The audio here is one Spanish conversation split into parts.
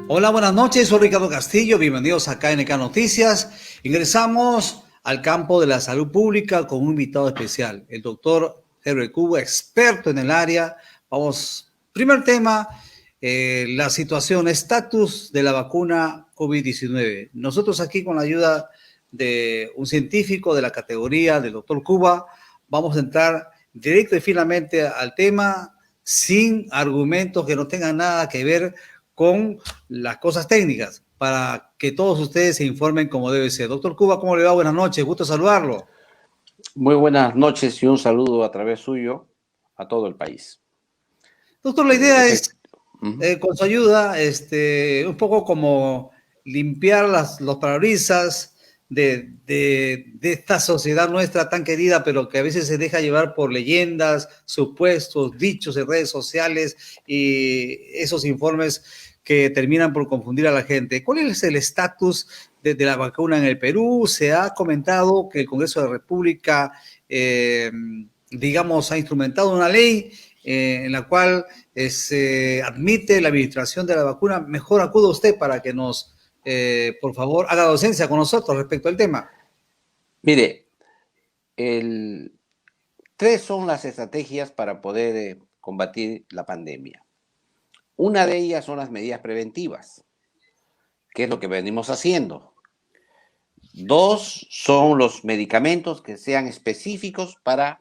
Hola, buenas noches, soy Ricardo Castillo, bienvenidos a KNK Noticias. Ingresamos al campo de la salud pública con un invitado especial, el doctor Herbert Cubo, experto en el área. Vamos, primer tema, la situación, estatus de la vacuna COVID-19. Nosotros aquí con la ayuda de un científico de la categoría del doctor Cuba, vamos a entrar directo y finalmente al tema sin argumentos que no tengan nada que ver con las cosas técnicas para que todos ustedes se informen como debe ser. Doctor Cuba, ¿cómo le va? Buenas noches, gusto saludarlo. Muy buenas noches y un saludo a través suyo a todo el país. Doctor, la idea es, con su ayuda, un poco como limpiar los parabrisas de esta sociedad nuestra tan querida, pero que a veces se deja llevar por leyendas, supuestos, dichos en redes sociales y esos informes que terminan por confundir a la gente. ¿Cuál es el estatus de la vacuna en el Perú? Se ha comentado que el Congreso de la República, digamos, ha instrumentado una ley en la cual se admite la administración de la vacuna. Mejor acuda usted para que nos, por favor, haga docencia con nosotros respecto al tema. Mire, tres son las estrategias para poder combatir la pandemia. Una de ellas son las medidas preventivas, que es lo que venimos haciendo. Dos son los medicamentos que sean específicos para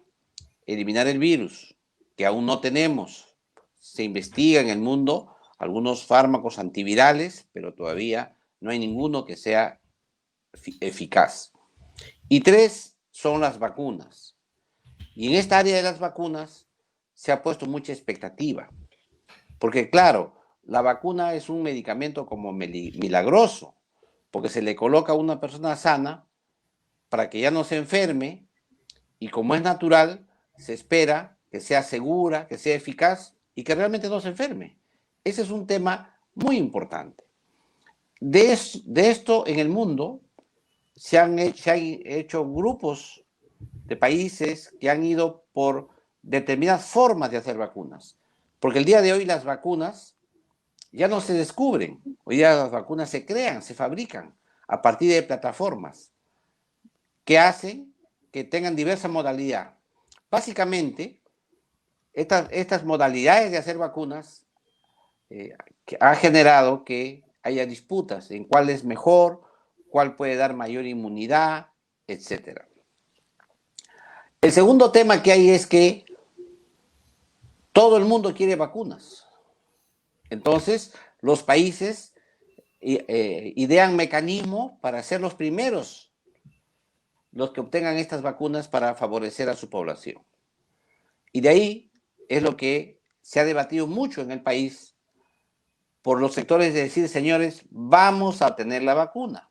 eliminar el virus, que aún no tenemos. Se investiga en el mundo algunos fármacos antivirales, pero todavía no hay ninguno que sea eficaz. Y tres son las vacunas. Y en esta área de las vacunas se ha puesto mucha expectativa. Porque claro, la vacuna es un medicamento como milagroso, porque se le coloca a una persona sana para que ya no se enferme y como es natural, se espera que sea segura, que sea eficaz y que realmente no se enferme. Ese es un tema muy importante. De esto en el mundo se han hecho grupos de países que han ido por determinadas formas de hacer vacunas. Porque el día de hoy las vacunas ya no se descubren. Hoy día las vacunas se crean, se fabrican a partir de plataformas que hacen que tengan diversa modalidad. Básicamente, estas modalidades de hacer vacunas que ha generado que haya disputas en cuál es mejor, cuál puede dar mayor inmunidad, etc. El segundo tema que hay es que todo el mundo quiere vacunas. Entonces, los países idean mecanismos para ser los primeros los que obtengan estas vacunas para favorecer a su población. Y de ahí es lo que se ha debatido mucho en el país por los sectores de decir, señores, vamos a tener la vacuna.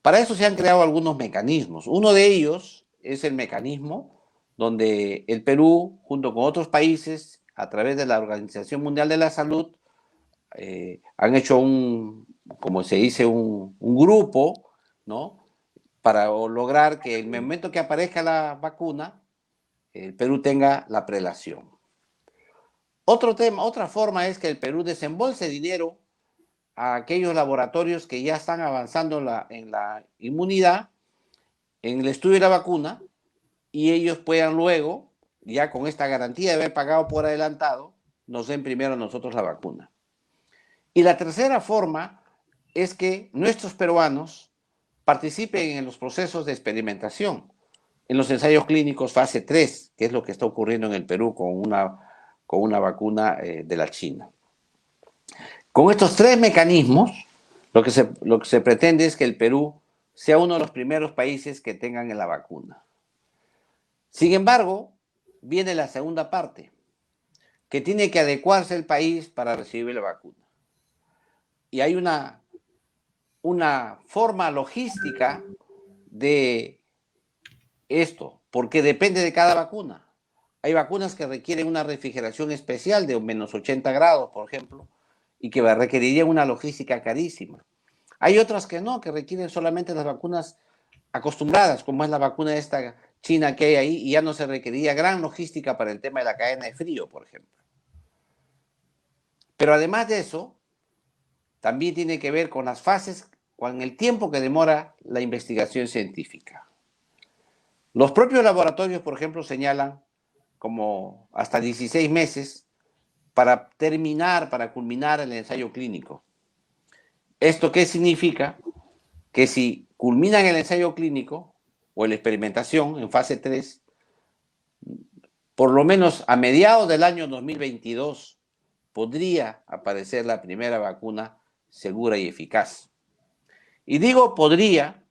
Para eso se han creado algunos mecanismos. Uno de ellos es el mecanismo donde el Perú, junto con otros países, a través de la Organización Mundial de la Salud, han hecho como se dice, un grupo, ¿no? Para lograr que en el momento que aparezca la vacuna, el Perú tenga la prelación. Otro tema, otra forma es que el Perú desembolse dinero a aquellos laboratorios que ya están avanzando en la inmunidad, en el estudio de la vacuna, y ellos puedan luego, ya con esta garantía de haber pagado por adelantado, nos den primero a nosotros la vacuna. Y la tercera forma es que nuestros peruanos participen en los procesos de experimentación, en los ensayos clínicos fase 3, que es lo que está ocurriendo en el Perú con una vacuna de la China. Con estos tres mecanismos, lo que se pretende es que el Perú sea uno de los primeros países que tengan la vacuna. Sin embargo, viene la segunda parte, que tiene que adecuarse el país para recibir la vacuna. Y hay una forma logística de esto, porque depende de cada vacuna. Hay vacunas que requieren una refrigeración especial de menos 80 grados, por ejemplo, y que requerirían una logística carísima. Hay otras que no, que requieren solamente las vacunas acostumbradas, como es la vacuna esta China que hay ahí y ya no se requería gran logística para el tema de la cadena de frío, por ejemplo. Pero además de eso, también tiene que ver con las fases, con el tiempo que demora la investigación científica. Los propios laboratorios, por ejemplo, señalan como hasta 16 meses para terminar, para culminar el ensayo clínico. ¿Esto qué significa? Que si culminan el ensayo clínico o la experimentación en fase 3, por lo menos a mediados del año 2022 podría aparecer la primera vacuna segura y eficaz. Y digo podría,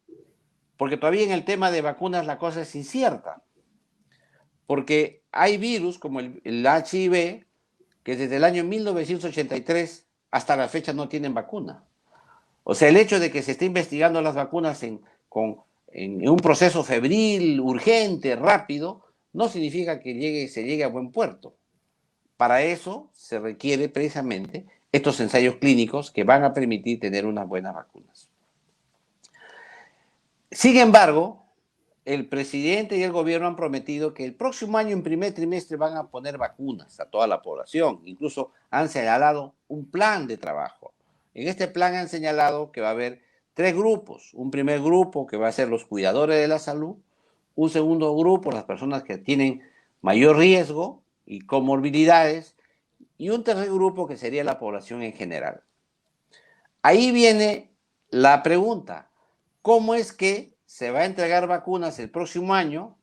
porque todavía en el tema de vacunas la cosa es incierta. Porque hay virus como el HIV que desde el año 1983 hasta la fecha no tienen vacuna. O sea, el hecho de que se esté investigando las vacunas en un proceso febril, urgente, rápido, no significa que se llegue a buen puerto. Para eso se requiere precisamente estos ensayos clínicos que van a permitir tener unas buenas vacunas. Sin embargo, el presidente y el gobierno han prometido que el próximo año, en primer trimestre, van a poner vacunas a toda la población. Incluso han señalado un plan de trabajo. En este plan han señalado que va a haber 3 grupos. Un primer grupo que va a ser los cuidadores de la salud. Un segundo grupo, las personas que tienen mayor riesgo y comorbilidades. Y un tercer grupo que sería la población en general. Ahí viene la pregunta. ¿Cómo es que se va a entregar vacunas el próximo año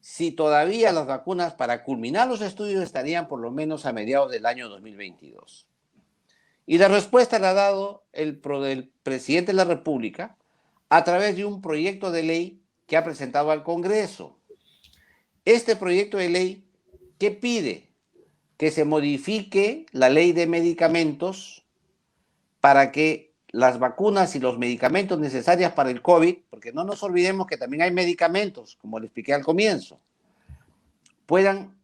si todavía las vacunas para culminar los estudios estarían por lo menos a mediados del año 2022? Y la respuesta la ha dado el presidente de la República a través de un proyecto de ley que ha presentado al Congreso. Este proyecto de ley, ¿qué pide? Que se modifique la ley de medicamentos para que las vacunas y los medicamentos necesarios para el COVID, porque no nos olvidemos que también hay medicamentos, como le expliqué al comienzo, puedan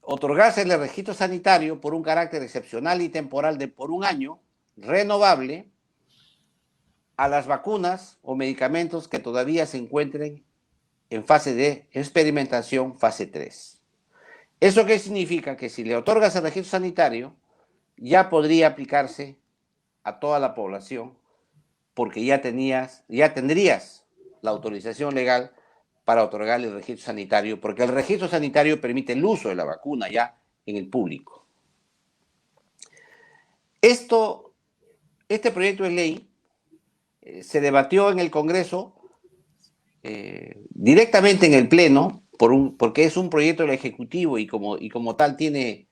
otorgarse el registro sanitario por un carácter excepcional y temporal de por un año, renovable, a las vacunas o medicamentos que todavía se encuentren en fase de experimentación, fase 3. ¿Eso qué significa? Que si le otorgas el registro sanitario, ya podría aplicarse a toda la población, porque ya tendrías la autorización legal para otorgarle el registro sanitario, porque el registro sanitario permite el uso de la vacuna ya en el público. Este proyecto de ley se debatió en el Congreso directamente en el Pleno, porque es un proyecto del Ejecutivo y como tal tiene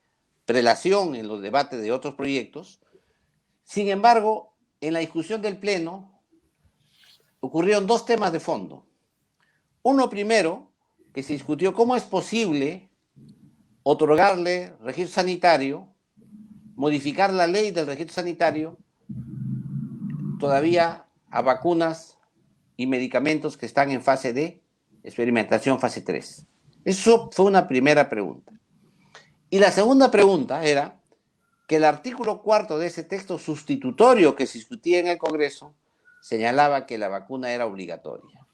prelación en los debates de otros proyectos. Sin embargo, en la discusión del Pleno ocurrieron 2 temas de fondo. Uno primero, que se discutió cómo es posible otorgarle registro sanitario, modificar la ley del registro sanitario todavía a vacunas y medicamentos que están en fase de experimentación, fase 3. Eso fue una primera pregunta. Y la segunda pregunta era que el artículo 4 de ese texto sustitutorio que se discutía en el Congreso señalaba que la vacuna era obligatoria.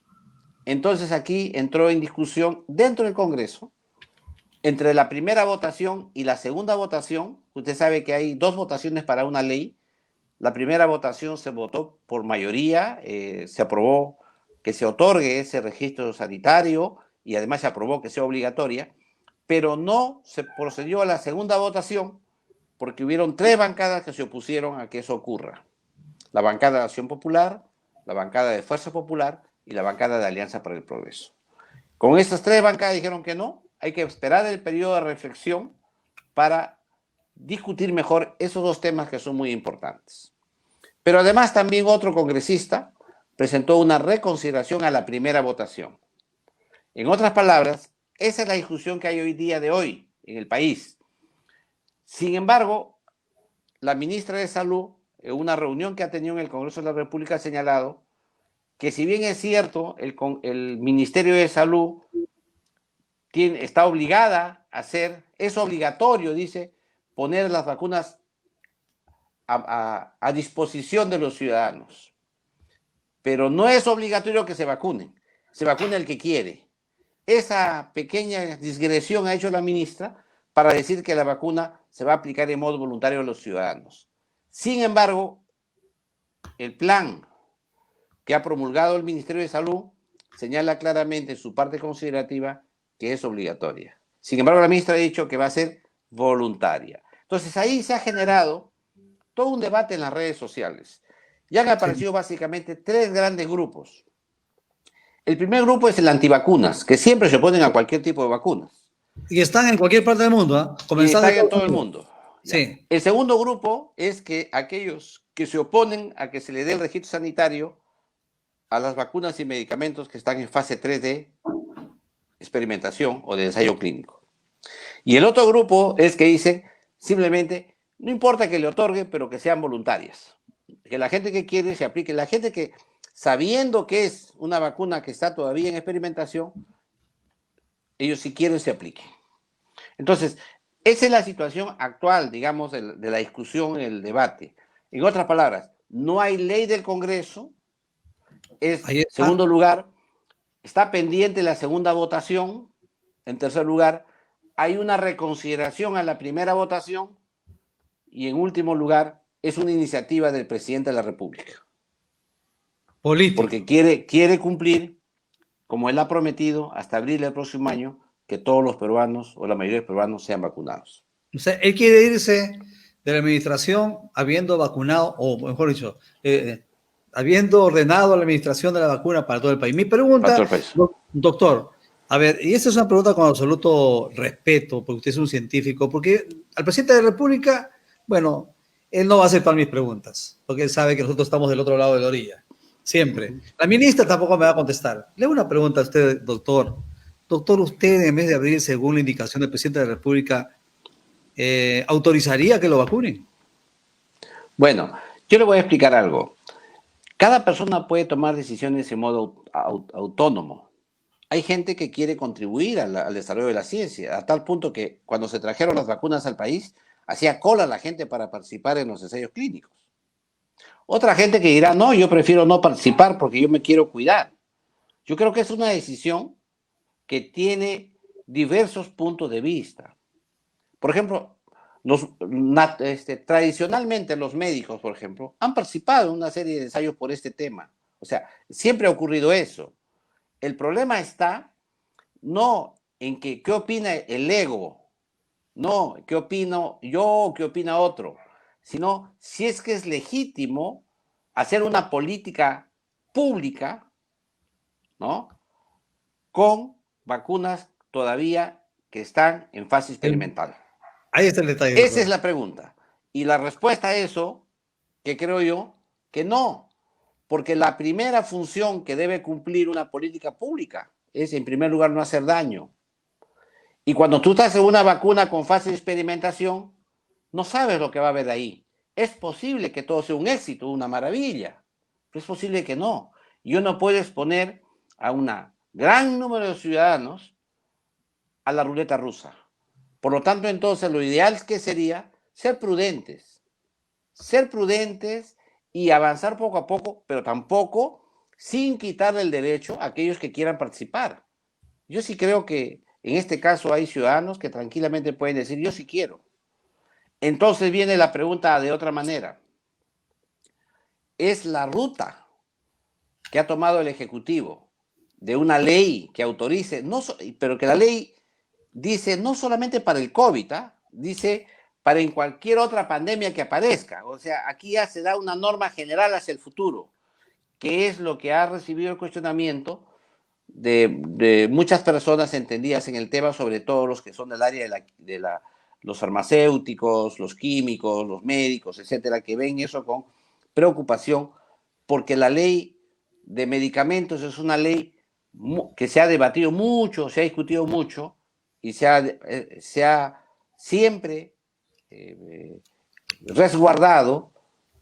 Entonces aquí entró en discusión dentro del Congreso, entre la primera votación y la segunda votación. Usted sabe que hay 2 votaciones para una ley. La primera votación se votó por mayoría, se aprobó que se otorgue ese registro sanitario y además se aprobó que sea obligatoria, pero no se procedió a la segunda votación porque hubieron 3 bancadas que se opusieron a que eso ocurra. La bancada de Acción Popular, la bancada de Fuerza Popular y la bancada de Alianza para el Progreso. Con estas 3 bancadas dijeron que no, hay que esperar el periodo de reflexión para discutir mejor esos 2 temas que son muy importantes. Pero además también otro congresista presentó una reconsideración a la primera votación. En otras palabras, esa es la discusión que hay hoy día de hoy en el país. Sin embargo, la ministra de Salud, en una reunión que ha tenido en el Congreso de la República, ha señalado que si bien es cierto, el Ministerio de Salud está obligada a hacer, es obligatorio, dice, poner las vacunas a disposición de los ciudadanos. Pero no es obligatorio que se vacune el que quiere. esa pequeña digresión ha hecho la ministra para decir que la vacuna se va a aplicar en modo voluntario a los ciudadanos. Sin embargo, el plan que ha promulgado el Ministerio de Salud señala claramente en su parte considerativa que es obligatoria. Sin embargo, la ministra ha dicho que va a ser voluntaria. Entonces, ahí se ha generado todo un debate en las redes sociales. Ya han aparecido básicamente tres grandes grupos. El primer grupo es el antivacunas, que siempre se oponen a cualquier tipo de vacunas. Y están en cualquier parte del mundo, ¿eh? Y Comenzando están en todo el mundo. Ya. Sí. El segundo grupo es que aquellos que se oponen a que se le dé el registro sanitario a las vacunas y medicamentos que están en fase 3 de experimentación o de ensayo clínico. Y el otro grupo es que dice simplemente, no importa que le otorgue, pero que sean voluntarias. Que la gente que quiere se aplique. La gente que, sabiendo que es una vacuna que está todavía en experimentación, ellos si quieren se apliquen. Entonces, esa es la situación actual, digamos, de la discusión, el debate. En otras palabras, no hay ley del Congreso. Segundo lugar, está pendiente la segunda votación. En tercer lugar, hay una reconsideración a la primera votación. Y en último lugar, es una iniciativa del presidente de la República. Político. Porque quiere cumplir, como él ha prometido, hasta abril del próximo año, que todos los peruanos o la mayoría de los peruanos sean vacunados. O sea, él quiere irse de la administración habiendo vacunado, o mejor dicho, habiendo ordenado a la administración de la vacuna para todo el país. Mi pregunta, doctor, a ver, y esta es una pregunta con absoluto respeto, porque usted es un científico, porque al presidente de la República, bueno, él no va a aceptar mis preguntas, porque él sabe que nosotros estamos del otro lado de la orilla, siempre. La ministra tampoco me va a contestar. Le hago una pregunta a usted, doctor. Doctor, usted en vez de abrir según la indicación del presidente de la República, ¿autorizaría que lo vacunen? Bueno, yo le voy a explicar algo. Cada persona puede tomar decisiones en modo autónomo. Hay gente que quiere contribuir al desarrollo de la ciencia, a tal punto que cuando se trajeron las vacunas al país, hacía cola la gente para participar en los ensayos clínicos. Otra gente que dirá, no, yo prefiero no participar porque yo me quiero cuidar. Yo creo que es una decisión que tiene diversos puntos de vista. Por ejemplo, tradicionalmente los médicos, por ejemplo, han participado en una serie de ensayos por este tema. O sea, siempre ha ocurrido eso. El problema está no en que qué opina el ego, no qué opino yo, qué opina otro, sino si es que es legítimo hacer una política pública, ¿no? Con vacunas todavía que están en fase experimental. Ahí está el detalle. Esa doctor. Es la pregunta. Y la respuesta a eso, que creo yo, que no. Porque la primera función que debe cumplir una política pública es, en primer lugar, no hacer daño. Y cuando tú estás en una vacuna con fase de experimentación, no sabes lo que va a haber ahí. Es posible que todo sea un éxito, una maravilla, pero es posible que no. Y uno puede exponer a un gran número de ciudadanos a la ruleta rusa. Por lo tanto, entonces, lo ideal que sería ser prudentes y avanzar poco a poco, pero tampoco sin quitarle el derecho a aquellos que quieran participar. Yo sí creo que en este caso hay ciudadanos que tranquilamente pueden decir, yo sí quiero. Entonces viene la pregunta de otra manera. ¿Es la ruta que ha tomado el Ejecutivo de una ley que autorice, pero que la ley dice no solamente para el COVID, dice para en cualquier otra pandemia que aparezca? O sea, aquí ya se da una norma general hacia el futuro, que es lo que ha recibido el cuestionamiento de muchas personas entendidas en el tema, sobre todo los que son del área de los farmacéuticos, los químicos, los médicos, etcétera, que ven eso con preocupación, porque la ley de medicamentos es una ley que se ha debatido mucho, se ha discutido mucho, y se ha siempre resguardado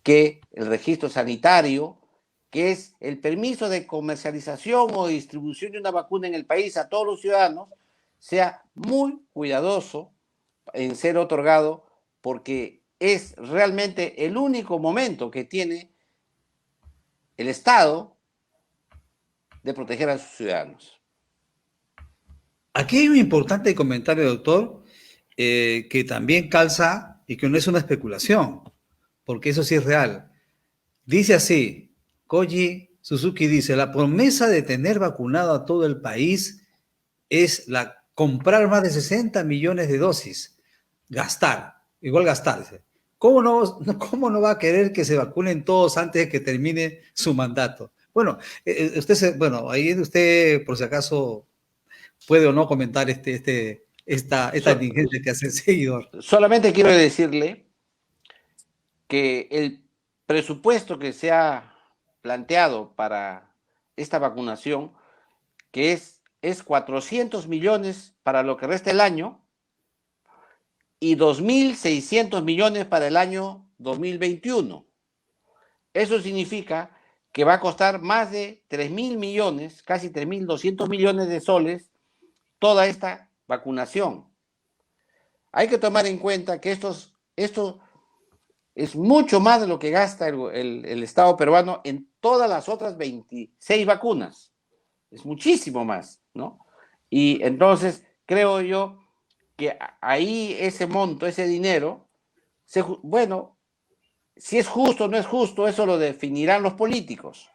que el registro sanitario, que es el permiso de comercialización o distribución de una vacuna en el país a todos los ciudadanos, sea muy cuidadoso en ser otorgado, porque es realmente el único momento que tiene el Estado de proteger a sus ciudadanos. Aquí hay un importante comentario, doctor, que también calza y que no es una especulación, porque eso sí es real. Dice así, Koji Suzuki dice, la promesa de tener vacunado a todo el país es comprar más de 60 millones de dosis, gastar, igual gastar. Dice. ¿Cómo no va a querer que se vacunen todos antes de que termine su mandato? Bueno, bueno, ahí usted, por si acaso, puede o no comentar esta So- diligencia que hace el seguidor. Solamente quiero decirle que el presupuesto que se ha planteado para esta vacunación, que es 400 millones para lo que resta el año y 2.600 millones para el año 2021. Eso significa que va a costar más de 3.000 millones, casi 3.200 millones de soles, toda esta vacunación. Hay que tomar en cuenta que esto es mucho más de lo que gasta el Estado peruano en todas las otras 26 vacunas. Es muchísimo más, ¿no? Y entonces creo yo que ahí ese monto, ese dinero, bueno, si es justo o no es justo, eso lo definirán los políticos.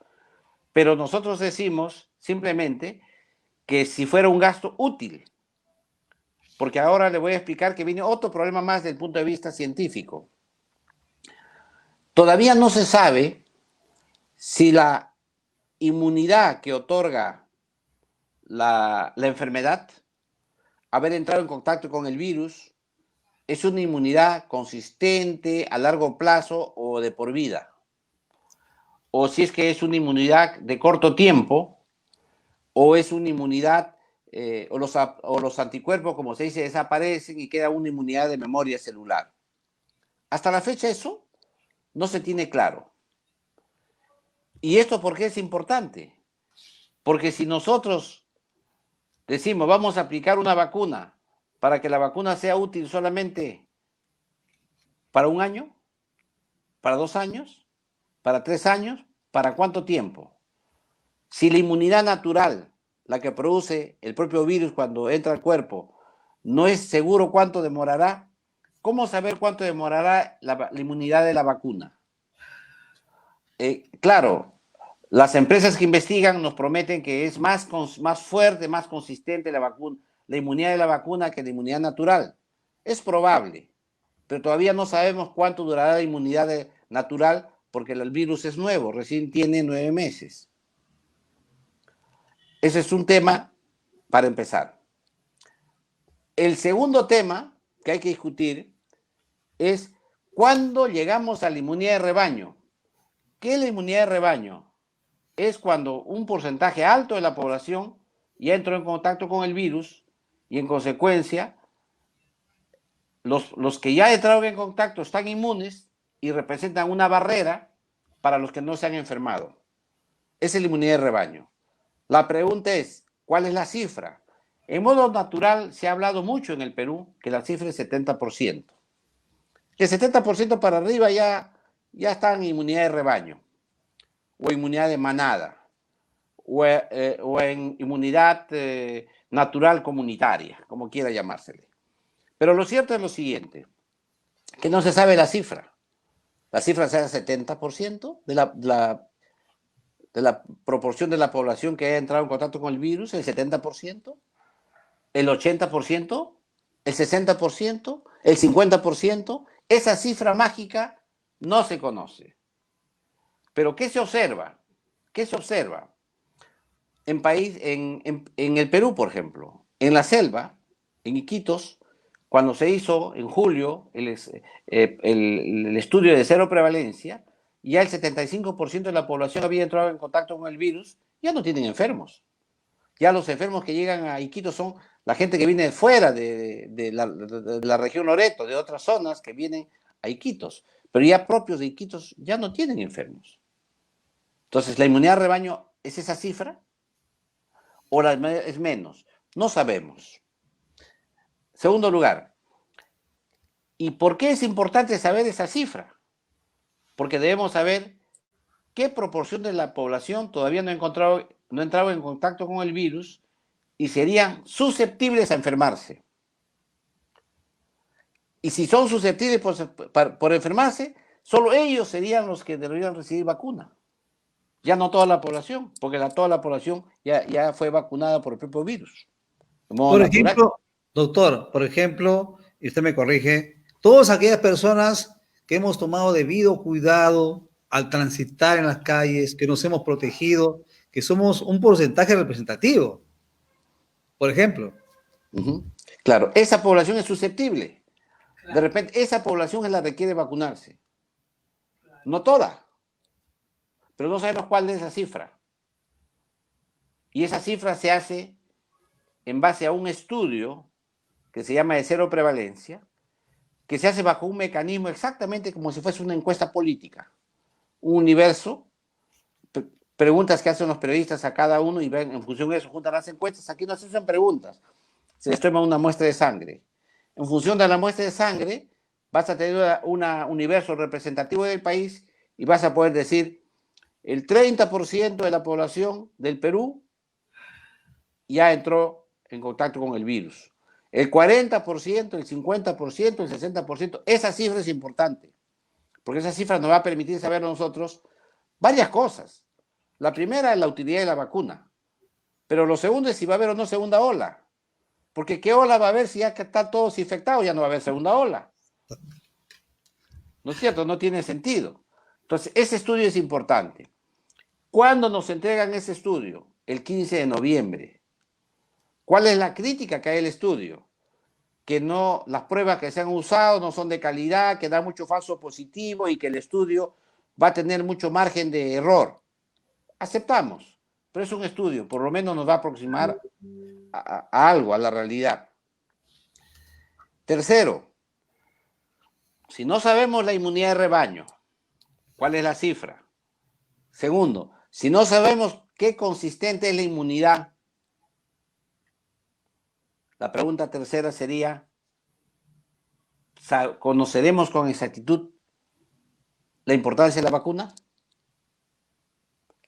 Pero nosotros decimos simplemente que si fuera un gasto útil, porque ahora le voy a explicar que viene otro problema más desde el punto de vista científico. Todavía no se sabe si la inmunidad que otorga la enfermedad, haber entrado en contacto con el virus, es una inmunidad consistente a largo plazo o de por vida. O si es que es una inmunidad de corto tiempo, o es una inmunidad, o los anticuerpos, como se dice, desaparecen y queda una inmunidad de memoria celular. Hasta la fecha eso no se tiene claro. ¿Y esto por qué es importante? Porque si nosotros decimos, vamos a aplicar una vacuna para que la vacuna sea útil solamente para un año, para 2 años, para 3 años, ¿para cuánto tiempo? Si la inmunidad natural, la que produce el propio virus cuando entra al cuerpo, no es seguro cuánto demorará, ¿cómo saber cuánto demorará la inmunidad de la vacuna? Claro, las empresas que investigan nos prometen que es más fuerte, más consistente la inmunidad de la vacuna que la inmunidad natural. Es probable, pero todavía no sabemos cuánto durará la inmunidad natural porque el virus es nuevo, recién tiene 9 meses. Ese es un tema para empezar. El segundo tema que hay que discutir es cuándo llegamos a la inmunidad de rebaño. ¿Qué es la inmunidad de rebaño? Es cuando un porcentaje alto de la población ya entró en contacto con el virus y en consecuencia los que ya entraron en contacto están inmunes y representan una barrera para los que no se han enfermado. Esa es la inmunidad de rebaño. La pregunta es, ¿cuál es la cifra? En modo natural se ha hablado mucho en el Perú que la cifra es 70%. El 70% para arriba ya está en inmunidad de rebaño o inmunidad de manada o en inmunidad natural comunitaria, como quiera llamársele. Pero lo cierto es lo siguiente, que no se sabe la cifra. La cifra sea el 70% de la proporción de la población que haya entrado en contacto con el virus, el 70%, el 80%, el 60%, el 50%. Esa cifra mágica no se conoce. Pero ¿qué se observa? ¿Qué se observa? En el Perú, por ejemplo, en la selva, en Iquitos, cuando se hizo en julio el estudio de cero prevalencia, ya el 75% de la población había entrado en contacto con el virus, ya no tienen enfermos. Ya los enfermos que llegan a Iquitos son la gente que viene fuera de la región Loreto, de otras zonas que vienen a Iquitos, pero ya propios de Iquitos ya no tienen enfermos. Entonces, ¿la inmunidad de rebaño es esa cifra? ¿O es menos? No sabemos. Segundo lugar, ¿y por qué es importante saber esa cifra? Porque debemos saber qué proporción de la población todavía no ha entrado en contacto con el virus y serían susceptibles a enfermarse. Y si son susceptibles por enfermarse, solo ellos serían los que deberían recibir vacuna. Ya no toda la población, porque toda la población ya fue vacunada por el propio virus, de modo Por natural. ejemplo, doctor, por ejemplo, y usted me corrige, todas aquellas personas que hemos tomado debido cuidado al transitar en las calles, que nos hemos protegido, que somos un porcentaje representativo, por ejemplo. Claro, esa población es susceptible. De repente, esa población es la que requiere vacunarse. No toda, pero no sabemos cuál es esa cifra. Y esa cifra se hace en base a un estudio que se llama de cero prevalencia, que se hace bajo un mecanismo exactamente como si fuese una encuesta política. Un universo, preguntas que hacen los periodistas a cada uno y ven, en función de eso juntan las encuestas. Aquí no se hacen preguntas, se les toma una muestra de sangre. En función de la muestra de sangre, vas a tener un universo representativo del país y vas a poder decir el 30% de la población del Perú ya entró en contacto con el virus. El 40%, el 50%, el 60%, esa cifra es importante, porque esa cifra nos va a permitir saber a nosotros varias cosas. La primera es la utilidad de la vacuna, pero lo segundo es si va a haber o no segunda ola, porque ¿qué ola va a haber si ya que están todos infectados? Ya no va a haber segunda ola. ¿No es cierto? No tiene sentido. Entonces, ese estudio es importante. ¿Cuándo nos entregan ese estudio? El 15 de noviembre. ¿Cuál es la crítica que hay al estudio? Que no, las pruebas que se han usado no son de calidad, que da mucho falso positivo y que el estudio va a tener mucho margen de error. Aceptamos, pero es un estudio, por lo menos nos va a aproximar a algo, a la realidad. Tercero, si no sabemos la inmunidad de rebaño, ¿cuál es la cifra? Segundo, si no sabemos qué consistente es la inmunidad, la pregunta tercera sería, ¿conoceremos con exactitud la importancia de la vacuna?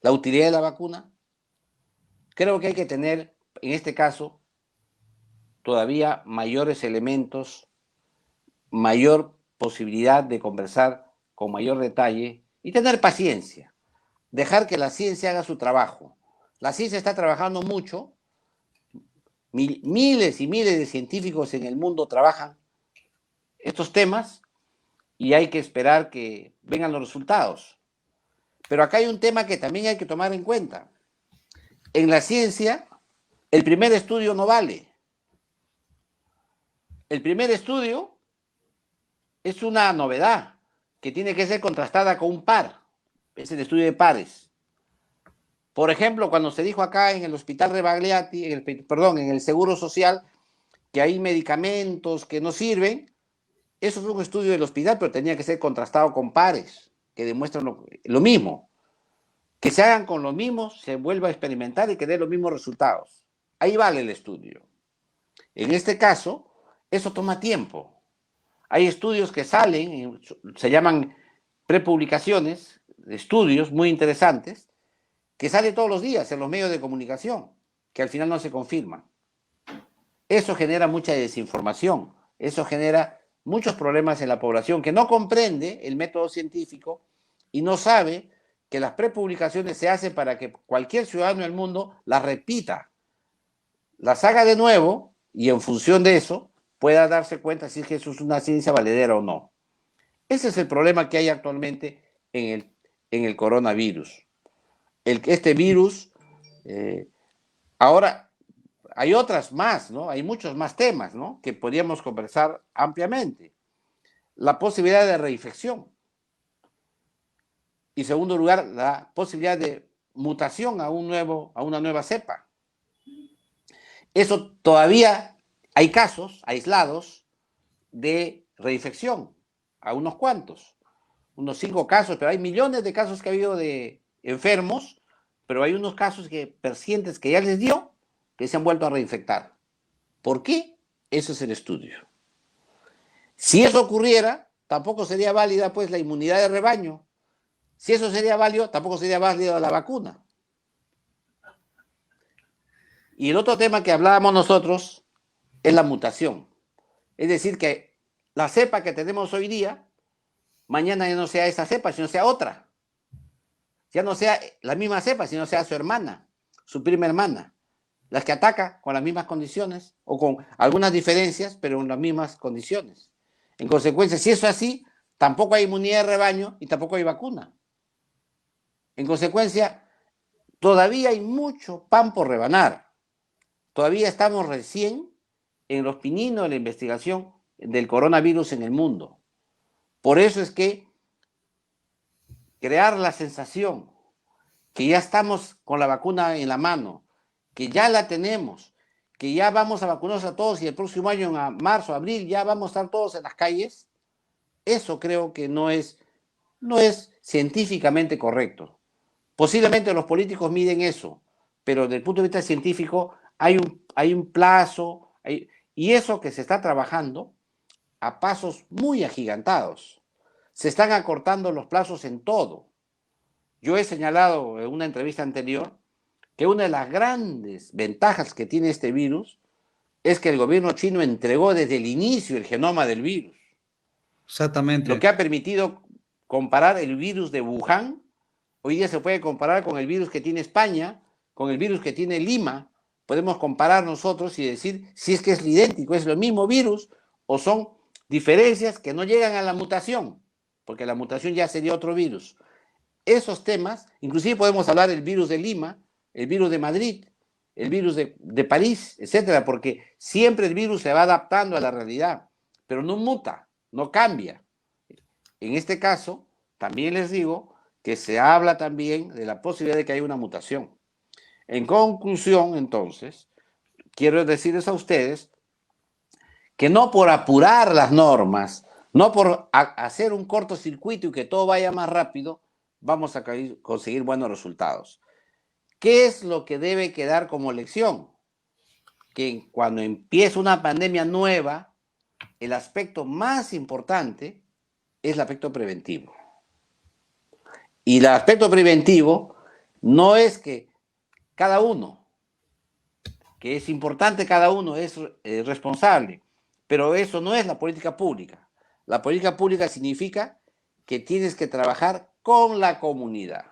¿La utilidad de la vacuna? Creo que hay que tener, en este caso, todavía mayores elementos, mayor posibilidad de conversar con mayor detalle y tener paciencia. Dejar que la ciencia haga su trabajo. La ciencia está trabajando mucho. Miles y miles de científicos en el mundo trabajan estos temas y hay que esperar que vengan los resultados. Pero acá hay un tema que también hay que tomar en cuenta. En la ciencia, el primer estudio no vale. El primer estudio es una novedad que tiene que ser contrastada con un par. Es el estudio de pares. Por ejemplo, cuando se dijo acá en el Hospital Rebagliati, en el Seguro Social, que hay medicamentos que no sirven, eso fue un estudio del hospital, pero tenía que ser contrastado con pares, que demuestran lo mismo. Que se hagan con lo mismo, se vuelva a experimentar y que dé los mismos resultados. Ahí vale el estudio. En este caso, eso toma tiempo. Hay estudios que salen, se llaman prepublicaciones, estudios muy interesantes, que salen todos los días en los medios de comunicación, que al final no se confirman. Eso genera mucha desinformación, eso genera muchos problemas en la población que no comprende el método científico y no sabe que las prepublicaciones se hacen para que cualquier ciudadano del mundo las repita, las haga de nuevo y en función de eso pueda darse cuenta si es que eso es una ciencia valedera o no. Ese es el problema que hay actualmente en el coronavirus. Este virus, ahora hay otras más, ¿no? Hay muchos más temas, ¿no? Que podríamos conversar ampliamente. La posibilidad de reinfección. Y en segundo lugar, la posibilidad de mutación a una nueva cepa. Eso todavía hay casos aislados de reinfección, a unos cuantos, unos 5 casos, pero hay millones de casos que ha habido de enfermos, pero hay unos casos pacientes que ya les dio, que se han vuelto a reinfectar. ¿Por qué? Eso es el estudio. Si eso ocurriera, tampoco sería válida pues la inmunidad de rebaño. Si eso sería válido, tampoco sería válida la vacuna. Y el otro tema que hablábamos nosotros es la mutación. Es decir, que la cepa que tenemos hoy día, mañana ya no sea esa cepa, sino sea otra. Ya no sea la misma cepa, sino sea su hermana, su prima hermana. Las que ataca con las mismas condiciones o con algunas diferencias, pero en las mismas condiciones. En consecuencia, si eso es así, tampoco hay inmunidad de rebaño y tampoco hay vacuna. En consecuencia, todavía hay mucho pan por rebanar. Todavía estamos recién en los pininos de la investigación del coronavirus en el mundo. Por eso es que crear la sensación que ya estamos con la vacuna en la mano, que ya la tenemos, que ya vamos a vacunarnos a todos y el próximo año, en marzo, abril, ya vamos a estar todos en las calles, eso creo que no es científicamente correcto. Posiblemente los políticos miden eso, pero desde el punto de vista científico hay un plazo, y eso que se está trabajando a pasos muy agigantados. Se están acortando los plazos en todo. Yo he señalado en una entrevista anterior que una de las grandes ventajas que tiene este virus es que el gobierno chino entregó desde el inicio el genoma del virus. Exactamente. Lo que ha permitido comparar el virus de Wuhan, hoy día se puede comparar con el virus que tiene España, con el virus que tiene Lima. Podemos comparar nosotros y decir si es que es idéntico, es lo mismo virus o son diferencias que no llegan a la mutación, porque la mutación ya sería otro virus. Esos temas, inclusive podemos hablar del virus de Lima, el virus de Madrid, el virus de París, etcétera, porque siempre el virus se va adaptando a la realidad, pero no muta, no cambia. En este caso, también les digo que se habla también de la posibilidad de que haya una mutación. En conclusión, entonces, quiero decirles a ustedes que no por apurar las normas, no por hacer un cortocircuito y que todo vaya más rápido, vamos a conseguir buenos resultados. ¿Qué es lo que debe quedar como lección? Que cuando empieza una pandemia nueva, el aspecto más importante es el aspecto preventivo. Y el aspecto preventivo no es que cada uno, que es importante, cada uno es responsable, pero eso no es la política pública. La política pública significa que tienes que trabajar con la comunidad,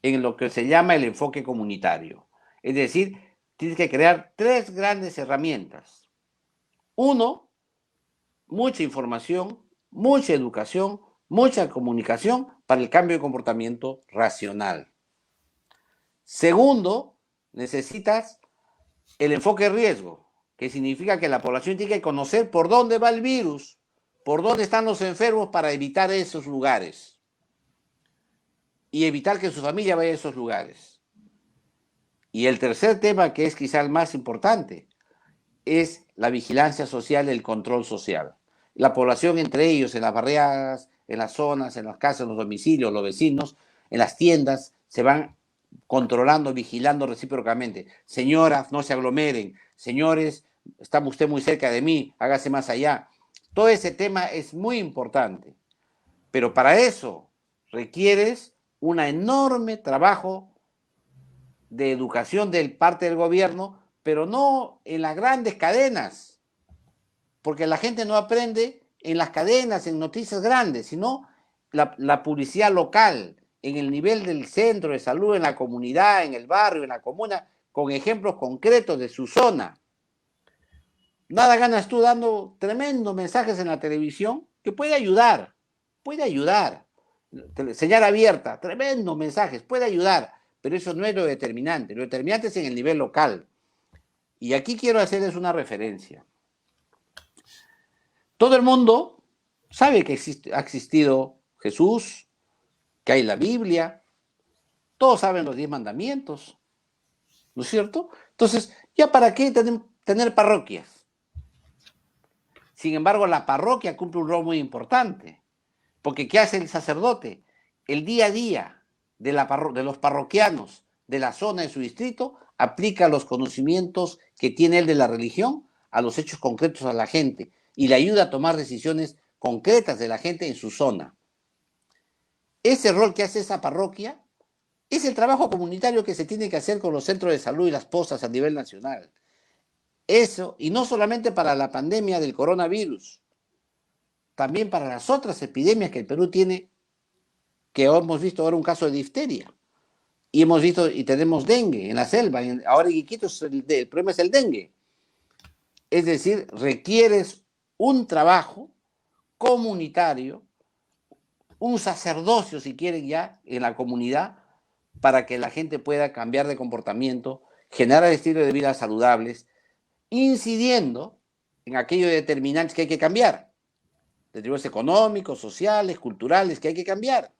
en lo que se llama el enfoque comunitario. Es decir, tienes que crear tres grandes herramientas. Uno, mucha información, mucha educación, mucha comunicación para el cambio de comportamiento racional. Segundo, necesitas el enfoque riesgo, que significa que la población tiene que conocer por dónde va el virus, por dónde están los enfermos para evitar esos lugares y evitar que su familia vaya a esos lugares. Y el tercer tema, que es quizá el más importante, es la vigilancia social, el control social. La población entre ellos, en las barriadas, en las zonas, en las casas, en los domicilios, los vecinos, en las tiendas, se van controlando, vigilando recíprocamente. Señoras, no se aglomeren. Señores, está usted muy cerca de mí, hágase más allá. Todo ese tema es muy importante. Pero para eso requieres un enorme trabajo de educación de parte del gobierno, pero no en las grandes cadenas, porque la gente no aprende en las cadenas, en noticias grandes, sino la publicidad local, en el nivel del centro de salud, en la comunidad, en el barrio, en la comuna, con ejemplos concretos de su zona. Nada ganas tú dando tremendos mensajes en la televisión que puede ayudar. Señal abierta, tremendos mensajes, puede ayudar, pero eso no es lo determinante. Lo determinante es en el nivel local. Y aquí quiero hacerles una referencia. Todo el mundo sabe que ha existido Jesús, que hay la Biblia, todos saben los 10 mandamientos, ¿no es cierto? Entonces, ¿ya para qué tener parroquias? Sin embargo, la parroquia cumple un rol muy importante, porque ¿qué hace el sacerdote? El día a día de los parroquianos de la zona de su distrito aplica los conocimientos que tiene él de la religión a los hechos concretos a la gente y le ayuda a tomar decisiones concretas de la gente en su zona. Ese rol que hace esa parroquia Es el trabajo comunitario que se tiene que hacer con los centros de salud y las postas a nivel nacional. Eso, y no solamente para la pandemia del coronavirus, también para las otras epidemias que el Perú tiene, que hemos visto ahora un caso de difteria, y hemos visto y tenemos dengue en la selva, ahora en Iquitos el problema es el dengue. Es decir, requieres un trabajo comunitario, un sacerdocio, si quieren ya, en la comunidad, para que la gente pueda cambiar de comportamiento, generar estilos de vida saludables, incidiendo en aquellos determinantes que hay que cambiar, determinantes económicos, sociales, culturales, que hay que cambiar.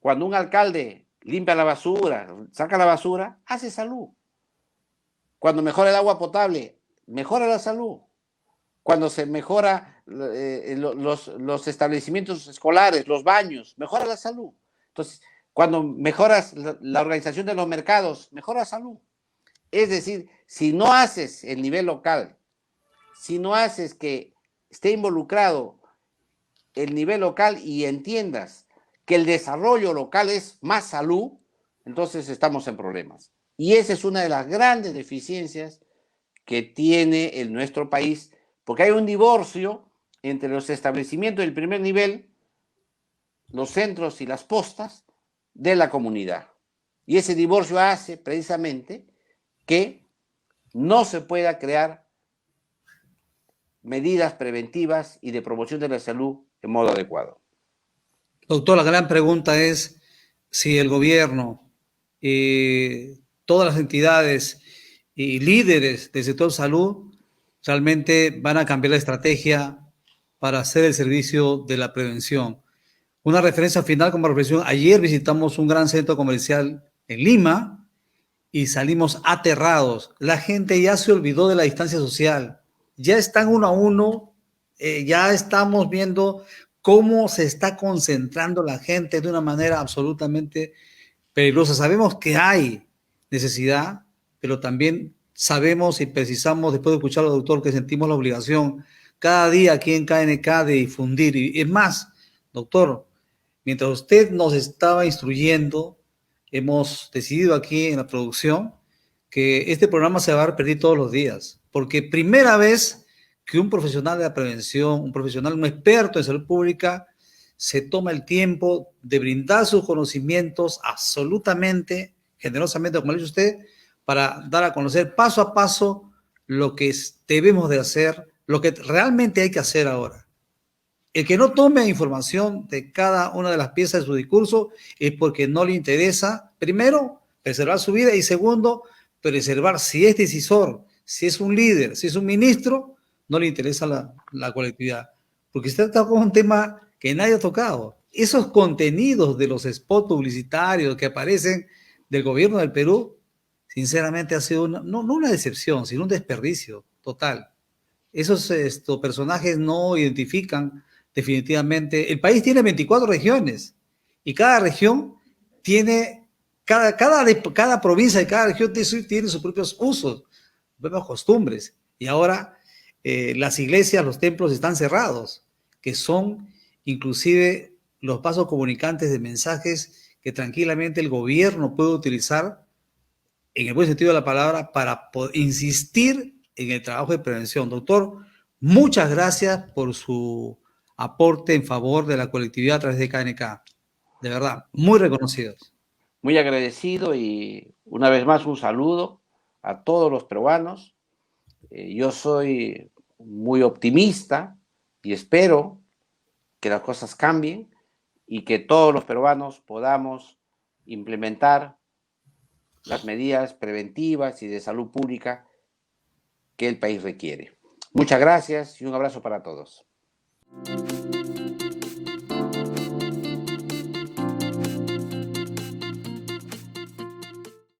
Cuando un alcalde limpia la basura, saca la basura, hace salud. Cuando mejora el agua potable, mejora la salud. Cuando se mejora los establecimientos escolares, los baños, mejora la salud. Entonces, cuando mejoras la organización de los mercados, mejora la salud. Es decir, si no haces el nivel local, si no haces que esté involucrado el nivel local y entiendas que el desarrollo local es más salud, entonces estamos en problemas. Y esa es una de las grandes deficiencias que tiene nuestro país, porque hay un divorcio entre los establecimientos del primer nivel, los centros y las postas de la comunidad. Y ese divorcio hace precisamente que no se pueda crear medidas preventivas y de promoción de la salud de modo adecuado. Doctor, la gran pregunta es si el gobierno, todas las entidades y líderes del sector salud realmente van a cambiar la estrategia para hacer el servicio de la prevención. Una referencia final como reflexión: ayer visitamos un gran centro comercial en Lima y salimos aterrados. La gente ya se olvidó de la distancia social, ya están uno a uno, ya estamos viendo cómo se está concentrando la gente de una manera absolutamente peligrosa. Sabemos que hay necesidad, pero también sabemos y precisamos, después de escuchar al doctor, que sentimos la obligación cada día aquí en KNK de difundir. Y es más, doctor, mientras usted nos estaba instruyendo, hemos decidido aquí en la producción que este programa se va a repetir todos los días, porque primera vez que un profesional de la prevención, un profesional, un experto en salud pública, se toma el tiempo de brindar sus conocimientos absolutamente, generosamente, como le dice usted, para dar a conocer paso a paso lo que debemos de hacer, lo que realmente hay que hacer ahora. El que no tome información de cada una de las piezas de su discurso es porque no le interesa, primero, preservar su vida, y segundo, preservar, si es decisor, si es un líder, si es un ministro, no le interesa la colectividad. Porque se trata con un tema que nadie ha tocado. Esos contenidos de los spots publicitarios que aparecen del gobierno del Perú, sinceramente ha sido no una decepción, sino un desperdicio total. Esos personajes no identifican definitivamente. El país tiene 24 regiones y cada región tiene, cada provincia de cada región tiene sus propios usos, sus propias costumbres. Y ahora las iglesias, los templos están cerrados, que son inclusive los vasos comunicantes de mensajes que tranquilamente el gobierno puede utilizar, en el buen sentido de la palabra, para insistir en el trabajo de prevención. Doctor, muchas gracias por su aporte en favor de la colectividad a través de KNK. De verdad, muy reconocidos. Muy agradecido y una vez más un saludo a todos los peruanos. Yo soy muy optimista y espero que las cosas cambien y que todos los peruanos podamos implementar las medidas preventivas y de salud pública que el país requiere. Muchas gracias y un abrazo para todos.